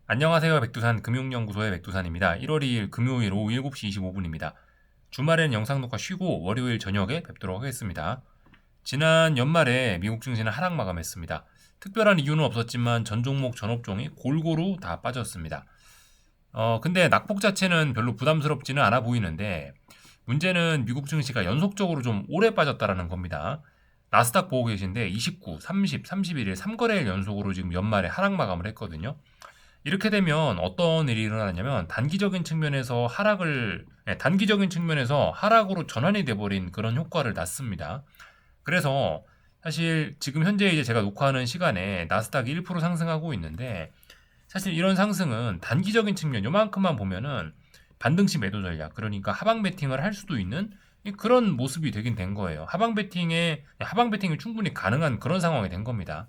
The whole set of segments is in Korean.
안녕하세요. 백두산 금융연구소의 백두산입니다. 1월 2일 금요일 오후 7시 25분입니다. 주말엔 영상 녹화 쉬고 월요일 저녁에 뵙도록 하겠습니다. 지난 연말에 미국 증시는 하락 마감했습니다. 특별한 이유는 없었지만 전 종목 전 업종이 골고루 다 빠졌습니다. 근데 낙폭 자체는 별로 부담스럽지는 않아 보이는데 문제는 미국 증시가 연속적으로 좀 오래 빠졌다라는 겁니다. 나스닥 보고 계신데 29, 30, 31일 3거래일 연속으로 지금 연말에 하락 마감을 했거든요. 이렇게 되면 어떤 일이 일어나냐면 단기적인 측면에서 하락으로 전환이 돼버린 그런 효과를 낳습니다. 그래서 사실 지금 현재 이제 제가 녹화하는 시간에 나스닥이 1% 상승하고 있는데 사실 이런 상승은 단기적인 측면 요만큼만 보면은 반등시 매도 전략, 그러니까 하방 베팅을 할 수도 있는 그런 모습이 되긴 된 거예요. 하방 베팅이 충분히 가능한 그런 상황이 된 겁니다.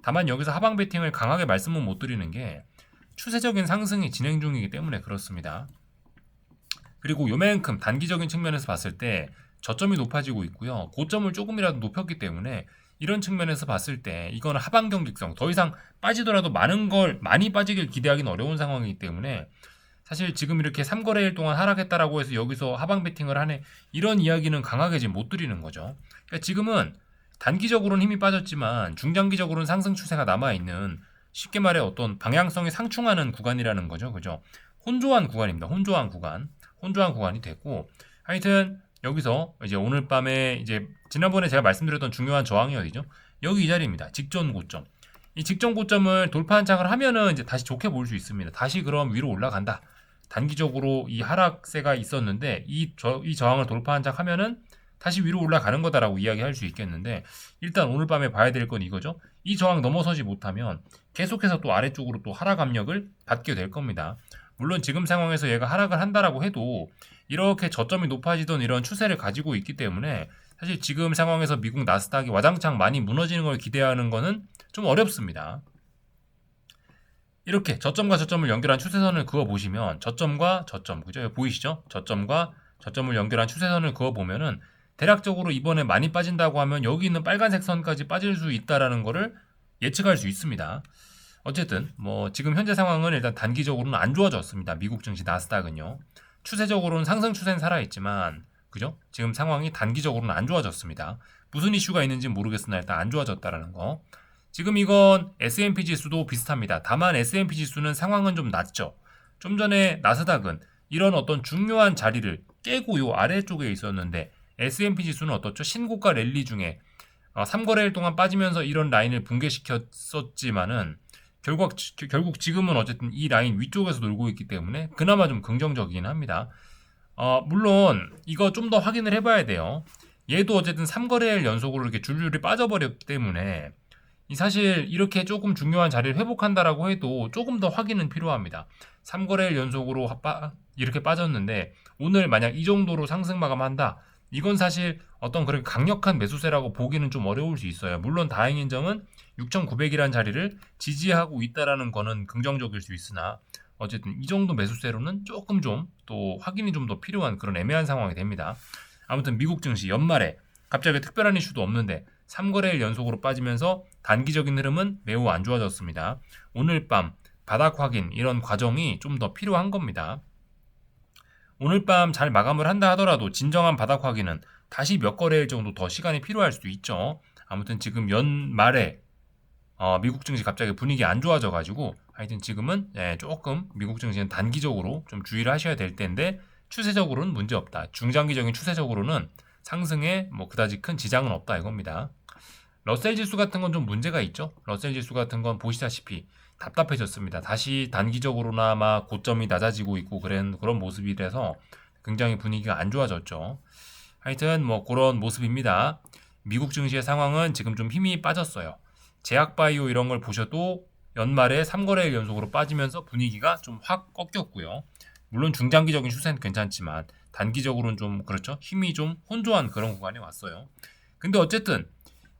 다만 여기서 하방 베팅을 강하게 말씀은 못 드리는 게 추세적인 상승이 진행 중이기 때문에 그렇습니다. 그리고 요만큼 단기적인 측면에서 봤을 때 저점이 높아지고 있고요. 고점을 조금이라도 높였기 때문에 이런 측면에서 봤을 때 이건 하방 경직성, 더 이상 빠지더라도 많이 빠지길 기대하기는 어려운 상황이기 때문에 사실 지금 이렇게 3거래일 동안 하락했다라고 해서 여기서 하방 베팅을 하네, 이런 이야기는 강하게 지금 못 드리는 거죠. 그러니까 지금은 단기적으로는 힘이 빠졌지만 중장기적으로는 상승 추세가 남아있는, 쉽게 말해 어떤 방향성이 상충하는 구간이라는 거죠. 그죠? 혼조한 구간입니다. 혼조한 구간이 됐고, 하여튼 여기서 이제 오늘 밤에 이제 지난번에 제가 말씀드렸던 중요한 저항이 어디죠? 여기 이 자리입니다. 직전 고점. 이 직전 고점을 돌파 한창을 하면은 이제 다시 좋게 볼 수 있습니다. 다시 그럼 위로 올라간다. 단기적으로 이 하락세가 있었는데 이 저항을 돌파 한창 하면은 다시 위로 올라가는 거다라고 이야기할 수 있겠는데, 일단 오늘 밤에 봐야 될 건 이거죠. 이 저항 넘어서지 못하면 계속해서 또 아래쪽으로 또 하락 압력을 받게 될 겁니다. 물론 지금 상황에서 얘가 하락을 한다라고 해도 이렇게 저점이 높아지던 이런 추세를 가지고 있기 때문에 사실 지금 상황에서 미국 나스닥이 와장창 많이 무너지는 걸 기대하는 거는 좀 어렵습니다. 이렇게 저점과 저점을 연결한 추세선을 그어 보시면 저점과 저점, 그죠? 보이시죠? 저점과 저점을 연결한 추세선을 그어 보면은 대략적으로 이번에 많이 빠진다고 하면 여기 있는 빨간색 선까지 빠질 수 있다라는 거를 예측할 수 있습니다. 어쨌든 뭐 지금 현재 상황은 일단 단기적으로는 안 좋아졌습니다. 미국 증시 나스닥은요. 추세적으로는 상승 추세는 살아있지만, 그죠? 지금 상황이 단기적으로는 안 좋아졌습니다. 무슨 이슈가 있는지 모르겠으나 일단 안 좋아졌다라는 거. 지금 이건 S&P 지수도 비슷합니다. 다만 S&P 지수는 상황은 좀 낮죠. 좀 전에 나스닥은 이런 어떤 중요한 자리를 깨고 요 아래쪽에 있었는데 S&P 지수는 어떻죠? 신고가 랠리 중에 3거래일 동안 빠지면서 이런 라인을 붕괴시켰었지만은 결국 지금은 어쨌든 이 라인 위쪽에서 놀고 있기 때문에 그나마 좀 긍정적이긴 합니다. 물론 이거 좀 더 확인을 해봐야 돼요. 얘도 어쨌든 3거래일 연속으로 이렇게 줄줄이 빠져버렸기 때문에 사실 이렇게 조금 중요한 자리를 회복한다라고 해도 조금 더 확인은 필요합니다. 3거래일 연속으로 이렇게 빠졌는데 오늘 만약 이 정도로 상승 마감한다, 이건 사실 어떤 그렇게 강력한 매수세라고 보기는 좀 어려울 수 있어요. 물론 다행인 점은 6,900이라는 자리를 지지하고 있다라는 거는 긍정적일 수 있으나 어쨌든 이 정도 매수세로는 조금 좀 또 확인이 좀 더 필요한 그런 애매한 상황이 됩니다. 아무튼 미국 증시 연말에 갑자기 특별한 이슈도 없는데 3거래일 연속으로 빠지면서 단기적인 흐름은 매우 안 좋아졌습니다. 오늘 밤 바닥 확인, 이런 과정이 좀 더 필요한 겁니다. 오늘 밤 잘 마감을 한다 하더라도 진정한 바닥 확인은 다시 몇 거래일 정도 더 시간이 필요할 수도 있죠. 아무튼 지금 연말에 미국 증시 갑자기 분위기 안 좋아져가지고 하여튼 지금은 조금 미국 증시는 단기적으로 좀 주의를 하셔야 될 텐데 추세적으로는 문제 없다. 중장기적인 추세적으로는 상승에 뭐 그다지 큰 지장은 없다 이겁니다. 러셀 지수 같은 건 좀 문제가 있죠. 러셀 지수 같은 건 보시다시피 답답해졌습니다. 다시 단기적으로나마 고점이 낮아지고 있고 그런 모습이라서 굉장히 분위기가 안 좋아졌죠. 하여튼 뭐 그런 모습입니다. 미국 증시의 상황은 지금 좀 힘이 빠졌어요. 제약바이오 이런 걸 보셔도 연말에 3거래일 연속으로 빠지면서 분위기가 좀 확 꺾였고요. 물론 중장기적인 추세는 괜찮지만 단기적으로는 좀 그렇죠. 힘이 좀 혼조한 그런 구간에 왔어요. 근데 어쨌든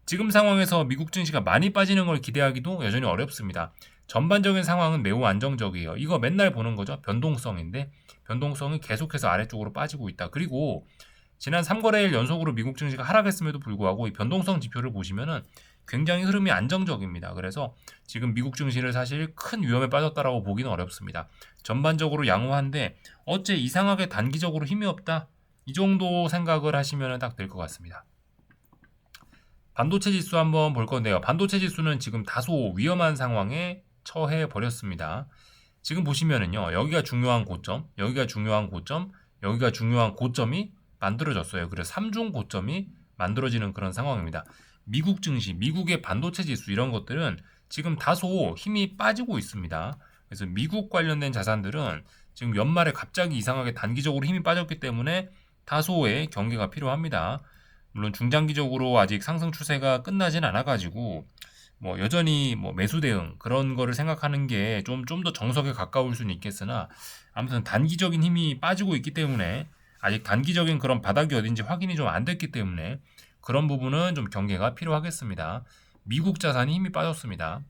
지금 상황에서 미국 증시가 많이 빠지는 걸 기대하기도 여전히 어렵습니다. 전반적인 상황은 매우 안정적이에요. 이거 맨날 보는 거죠. 변동성인데 변동성이 계속해서 아래쪽으로 빠지고 있다. 그리고 지난 3거래일 연속으로 미국 증시가 하락했음에도 불구하고 이 변동성 지표를 보시면은 굉장히 흐름이 안정적입니다. 그래서 지금 미국 증시를 사실 큰 위험에 빠졌다라고 보기는 어렵습니다. 전반적으로 양호한데 어째 이상하게 단기적으로 힘이 없다? 이 정도 생각을 하시면 딱 될 것 같습니다. 반도체 지수 한번 볼 건데요. 반도체 지수는 지금 다소 위험한 상황에 처해 버렸습니다. 지금 보시면은요. 여기가 중요한 고점, 여기가 중요한 고점, 여기가 중요한 고점이 만들어졌어요. 그래서 3중 고점이 만들어지는 그런 상황입니다. 미국 증시, 미국의 반도체 지수 이런 것들은 지금 다소 힘이 빠지고 있습니다. 그래서 미국 관련된 자산들은 지금 연말에 갑자기 이상하게 단기적으로 힘이 빠졌기 때문에 다소의 경계가 필요합니다. 물론 중장기적으로 아직 상승 추세가 끝나진 않아가지고 뭐 여전히 뭐 매수 대응 그런 거를 생각하는 게 좀 더 정석에 가까울 수는 있겠으나 아무튼 단기적인 힘이 빠지고 있기 때문에 아직 단기적인 그런 바닥이 어딘지 확인이 좀 안 됐기 때문에 그런 부분은 좀 경계가 필요하겠습니다. 미국 자산이 힘이 빠졌습니다.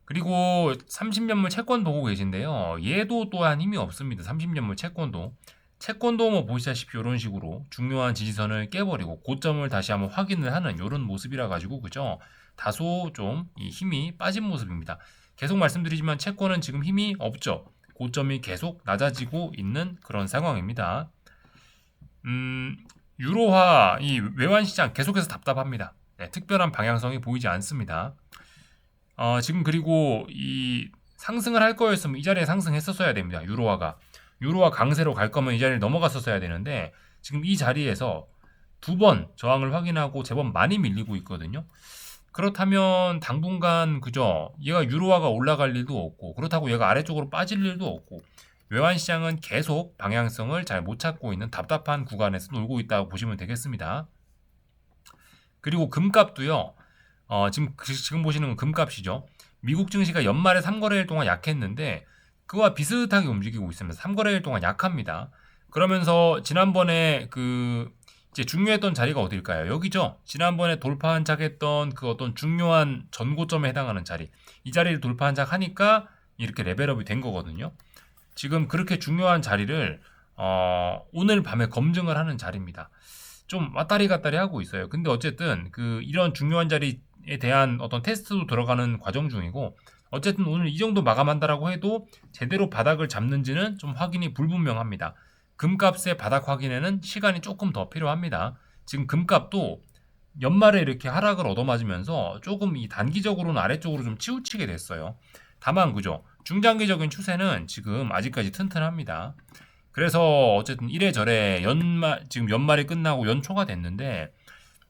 그리고 30년물 채권 보고 계신데요. 얘도 또한 힘이 없습니다. 30년물 채권도. 채권도 뭐 보시다시피 이런 식으로 중요한 지지선을 깨버리고 고점을 다시 한번 확인을 하는 이런 모습이라 가지고 그죠? 다소 좀 이 힘이 빠진 모습입니다. 계속 말씀드리지만 채권은 지금 힘이 없죠. 고점이 계속 낮아지고 있는 그런 상황입니다. 유로화 이 외환 시장 계속해서 답답합니다. 네, 특별한 방향성이 보이지 않습니다. 지금 그리고 이 상승을 할 거였으면 이 자리에 상승했었어야 됩니다. 유로화 강세로 갈 거면 이 자리를 넘어갔었어야 되는데 지금 이 자리에서 두 번 저항을 확인하고 제법 많이 밀리고 있거든요. 그렇다면 당분간 그죠? 얘가 유로화가 올라갈 일도 없고 그렇다고 얘가 아래쪽으로 빠질 일도 없고 외환 시장은 계속 방향성을 잘 못 찾고 있는 답답한 구간에서 놀고 있다고 보시면 되겠습니다. 그리고 금값도요. 지금 보시는 건 금값이죠. 미국 증시가 연말에 3거래일 동안 약했는데 그와 비슷하게 움직이고 있습니다. 3거래일 동안 약합니다. 그러면서 지난번에 이제 중요했던 자리가 어딜까요? 여기죠. 지난번에 돌파 한착했던 그 어떤 중요한 전고점에 해당하는 자리. 이 자리를 돌파 한착하니까 이렇게 레벨업이 된 거거든요. 지금 그렇게 중요한 자리를 오늘 밤에 검증을 하는 자리입니다. 좀 왔다리 갔다리 하고 있어요. 근데 어쨌든 이런 중요한 자리에 대한 어떤 테스트도 들어가는 과정 중이고 어쨌든 오늘 이 정도 마감한다라고 해도 제대로 바닥을 잡는지는 좀 확인이 불분명합니다. 금값의 바닥 확인에는 시간이 조금 더 필요합니다. 지금 금값도 연말에 이렇게 하락을 얻어맞으면서 조금 이 단기적으로는 아래쪽으로 좀 치우치게 됐어요. 다만 그죠. 중장기적인 추세는 지금 아직까지 튼튼합니다. 그래서 어쨌든 이래저래 지금 연말이 끝나고 연초가 됐는데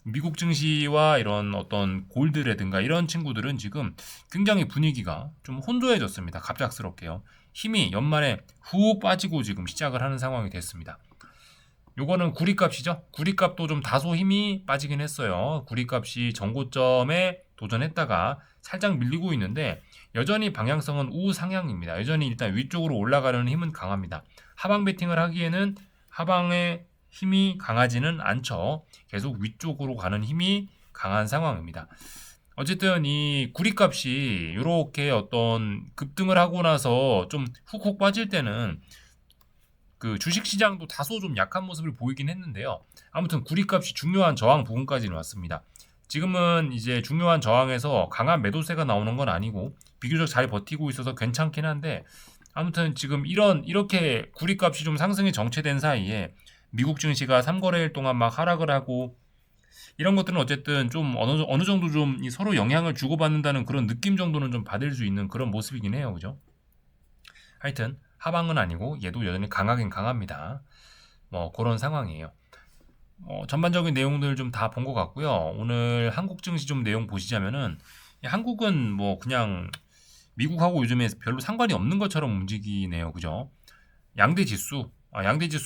미국 증시와 이런 어떤 골드라든가 이런 친구들은 지금 굉장히 분위기가 좀 혼조해졌습니다. 갑작스럽게요. 힘이 연말에 훅 빠지고 지금 시작을 하는 상황이 됐습니다. 요거는 구리값이죠. 구리값도 좀 다소 힘이 빠지긴 했어요. 구리값이 전고점에 도전했다가 살짝 밀리고 있는데 여전히 방향성은 우상향입니다. 여전히 일단 위쪽으로 올라가려는 힘은 강합니다. 하방 베팅을 하기에는 하방의 힘이 강하지는 않죠. 계속 위쪽으로 가는 힘이 강한 상황입니다. 어쨌든 이 구리값이 이렇게 어떤 급등을 하고 나서 좀 훅훅 빠질 때는 주식시장도 다소 좀 약한 모습을 보이긴 했는데요. 아무튼 구리값이 중요한 저항 부근까지는 왔습니다. 지금은 이제 중요한 저항에서 강한 매도세가 나오는 건 아니고 비교적 잘 버티고 있어서 괜찮긴 한데 아무튼 지금 이렇게 구리값이 좀 상승이 정체된 사이에 미국 증시가 3거래일 동안 막 하락을 하고 이런 것들은 어쨌든 좀 어느 정도 좀 서로 영향을 주고받는다는 그런 느낌 정도는 좀 받을 수 있는 그런 모습이긴 해요. 그죠? 하여튼 하방은 아니고 얘도 여전히 강하긴 강합니다. 뭐 그런 상황이에요. 전반적인 내용들 좀 다 본 것 같고요. 오늘 한국 증시 좀 내용 보시자면은 한국은 뭐 그냥 미국하고 요즘에 별로 상관이 없는 것처럼 움직이네요. 그죠? 양대 지수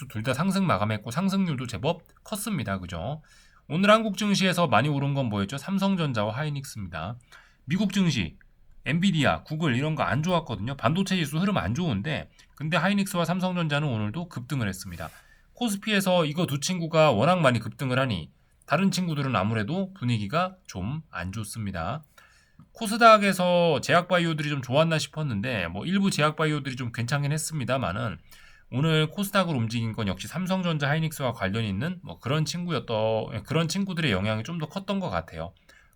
둘 다 상승 마감했고 상승률도 제법 컸습니다. 그죠? 오늘 한국 증시에서 많이 오른 건 뭐였죠? 삼성전자와 하이닉스입니다. 미국 증시 엔비디아, 구글 이런 거 안 좋았거든요. 반도체 지수 흐름 안 좋은데 근데 하이닉스와 삼성전자는 오늘도 급등을 했습니다. 코스피에서 이거 두 친구가 워낙 많이 급등을 하니 다른 친구들은 아무래도 분위기가 좀 안 좋습니다. 코스닥에서 제약바이오들이 좀 좋았나 싶었는데 뭐 일부 제약바이오들이 좀 괜찮긴 했습니다만은 오늘 코스닥을 움직인 건 역시 삼성전자, 하이닉스와 관련이 있는 뭐 그런 친구들의 영향이 좀 더 컸던 것 같아요.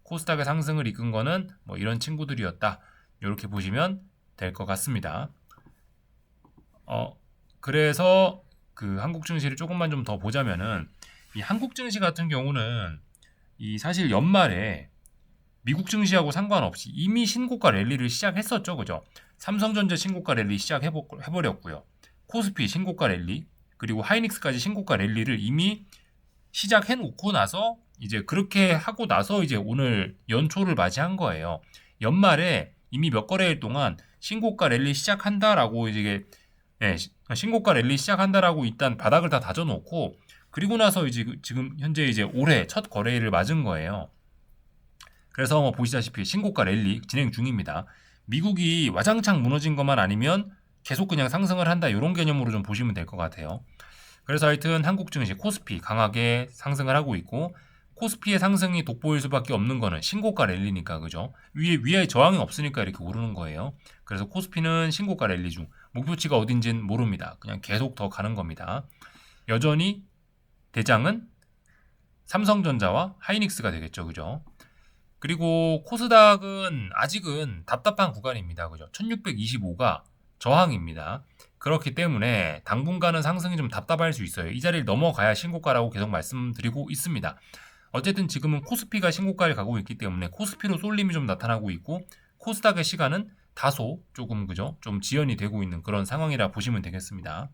코스닥의 상승을 이끈 거는 뭐 이런 친구들이었다. 이렇게 보시면 될 것 같습니다. 그래서 그 한국 증시를 조금만 좀 더 보자면은 이 한국 증시 같은 경우는 이 사실 연말에 미국 증시하고 상관없이 이미 신고가 랠리를 시작했었죠. 그죠? 삼성전자 신고가 랠리 시작해버렸고요. 코스피 신고가 랠리, 그리고 하이닉스까지 신고가 랠리를 이미 시작해놓고 나서 이제 그렇게 하고 나서 이제 오늘 연초를 맞이한 거예요. 연말에 이미 몇 거래일 동안 신고가 랠리 시작한다라고 이제 신고가 랠리 시작한다라고 일단 바닥을 다 다져놓고 그리고 나서 이제 지금 현재 이제 올해 첫 거래일을 맞은 거예요. 그래서 뭐 보시다시피 신고가 랠리 진행 중입니다. 미국이 와장창 무너진 것만 아니면 계속 그냥 상승을 한다 이런 개념으로 좀 보시면 될 것 같아요. 그래서 하여튼 한국 증시 코스피 강하게 상승을 하고 있고 코스피의 상승이 돋보일 수밖에 없는 거는 신고가 랠리니까 그죠? 위에 저항이 없으니까 이렇게 오르는 거예요. 그래서 코스피는 신고가 랠리 중 목표치가 어딘진 모릅니다. 그냥 계속 더 가는 겁니다. 여전히 대장은 삼성전자와 하이닉스가 되겠죠. 그죠? 그리고 코스닥은 아직은 답답한 구간입니다. 그죠? 1625가 저항입니다. 그렇기 때문에 당분간은 상승이 좀 답답할 수 있어요. 이 자리를 넘어가야 신고가라고 계속 말씀드리고 있습니다. 어쨌든 지금은 코스피가 신고가를 가고 있기 때문에 코스피로 쏠림이 좀 나타나고 있고 코스닥의 시간은 다소 조금 그죠? 좀 지연이 되고 있는 그런 상황이라 보시면 되겠습니다.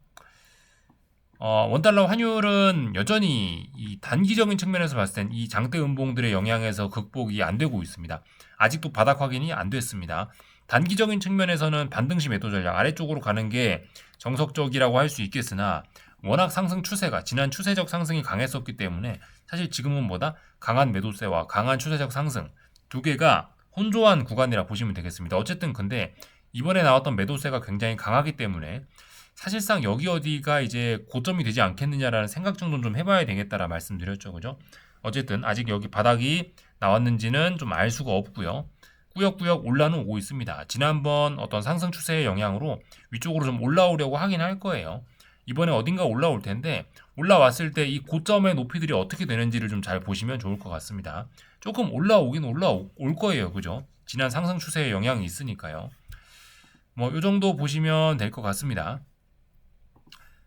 원달러 환율은 여전히 이 단기적인 측면에서 봤을 땐 이 장대 음봉들의 영향에서 극복이 안 되고 있습니다. 아직도 바닥 확인이 안 됐습니다. 단기적인 측면에서는 반등시 매도 전략 아래쪽으로 가는 게 정석적이라고 할 수 있겠으나 워낙 상승 추세가 지난 추세적 상승이 강했었기 때문에 사실 지금은 뭐다 강한 매도세와 강한 추세적 상승 두 개가 혼조한 구간이라 보시면 되겠습니다. 어쨌든 근데 이번에 나왔던 매도세가 굉장히 강하기 때문에 사실상 여기 어디가 이제 고점이 되지 않겠느냐라는 생각 정도는 좀 해봐야 되겠다라 말씀드렸죠. 그죠? 어쨌든 아직 여기 바닥이 나왔는지는 좀 알 수가 없고요. 꾸역꾸역 올라는 오고 있습니다. 지난번 어떤 상승 추세의 영향으로 위쪽으로 좀 올라오려고 하긴 할 거예요. 이번에 어딘가 올라올 텐데 올라왔을 때 이 고점의 높이들이 어떻게 되는지를 좀 잘 보시면 좋을 것 같습니다. 조금 올라오긴 올라올 거예요. 그죠? 지난 상승 추세의 영향이 있으니까요. 뭐 이 정도 보시면 될 것 같습니다.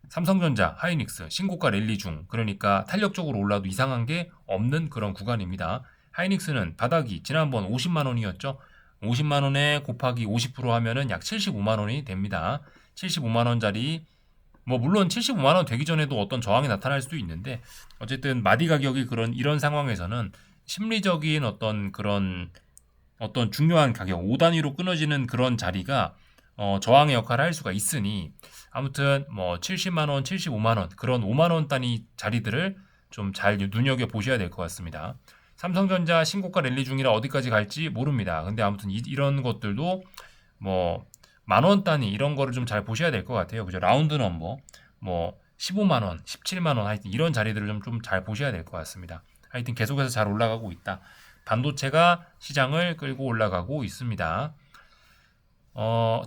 삼성전자, 하이닉스 신고가 랠리 중 그러니까 탄력적으로 올라도 이상한 게 없는 그런 구간입니다. 하이닉스는 바닥이 지난번 50만 원이었죠. 50만 원에 곱하기 50% 하면은 약 75만 원이 됩니다. 75만 원짜리 뭐 물론 75만 원 되기 전에도 어떤 저항이 나타날 수도 있는데 어쨌든 마디 가격이 이런 상황에서는 심리적인 어떤 그런 어떤 중요한 가격 5단위로 끊어지는 그런 자리가 저항의 역할을 할 수가 있으니 아무튼 뭐 70만 원, 75만 원 그런 5만 원 단위 자리들을 좀 잘 눈여겨 보셔야 될 것 같습니다. 삼성전자 신고가 랠리 중이라 어디까지 갈지 모릅니다. 근데 아무튼 이런 것들도 뭐 만 원 단위 이런 거를 좀 잘 보셔야 될 것 같아요. 그죠? 라운드 넘버 뭐 15만 원, 17만 원 하여튼 이런 자리들을 좀 잘 보셔야 될 것 같습니다. 하여튼 계속해서 잘 올라가고 있다. 반도체가 시장을 끌고 올라가고 있습니다.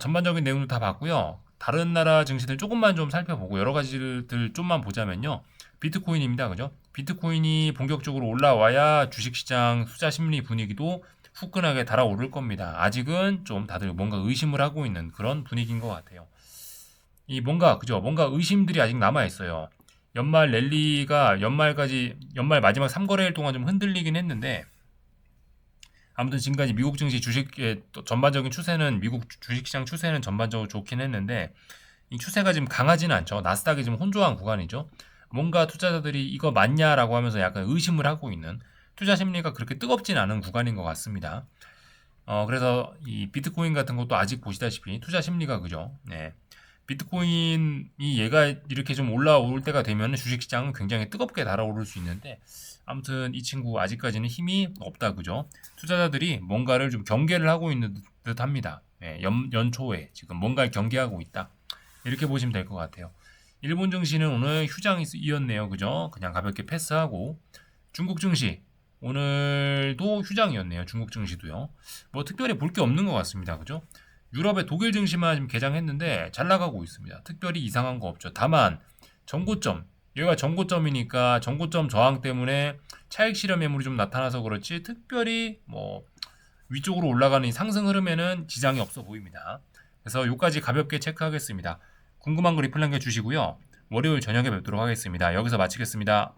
전반적인 내용도 다 봤고요. 다른 나라 증시들 조금만 좀 살펴보고 여러 가지들 좀만 보자면요. 비트코인입니다. 그죠? 비트코인이 본격적으로 올라와야 주식시장 투자 심리 분위기도 후끈하게 달아오를 겁니다. 아직은 좀 다들 뭔가 의심을 하고 있는 그런 분위기인 것 같아요. 뭔가 의심들이 아직 남아 있어요. 연말 랠리가 연말 마지막 3거래일 동안 좀 흔들리긴 했는데 아무튼 지금까지 미국 증시 주식의 전반적인 추세는 미국 주식시장 추세는 전반적으로 좋긴 했는데 이 추세가 지금 강하지는 않죠. 나스닥이 지금 혼조한 구간이죠. 뭔가 투자자들이 이거 맞냐라고 하면서 약간 의심을 하고 있는 투자 심리가 그렇게 뜨겁진 않은 구간인 것 같습니다. 그래서 이 비트코인 같은 것도 아직 보시다시피 투자 심리가 그죠. 네. 비트코인이 얘가 이렇게 좀 올라올 때가 되면 주식시장은 굉장히 뜨겁게 달아오를 수 있는데 아무튼 이 친구 아직까지는 힘이 없다 그죠. 투자자들이 뭔가를 좀 경계를 하고 있는 듯 합니다. 네, 연초에 지금 뭔가를 경계하고 있다. 이렇게 보시면 될 것 같아요. 일본 증시는 오늘 휴장이었네요. 그죠? 그냥 가볍게 패스하고 중국 증시 오늘도 휴장이었네요. 중국 증시도요. 뭐 특별히 볼 게 없는 것 같습니다. 그죠? 유럽의 독일 증시만 지금 개장했는데 잘 나가고 있습니다. 특별히 이상한 거 없죠. 다만 전고점 여기가 전고점이니까 전고점 저항 때문에 차익 실현 매물이 좀 나타나서 그렇지 특별히 뭐 위쪽으로 올라가는 이 상승 흐름에는 지장이 없어 보입니다. 그래서 요까지 가볍게 체크하겠습니다. 궁금한 거 리플 남겨주시고요. 월요일 저녁에 뵙도록 하겠습니다. 여기서 마치겠습니다.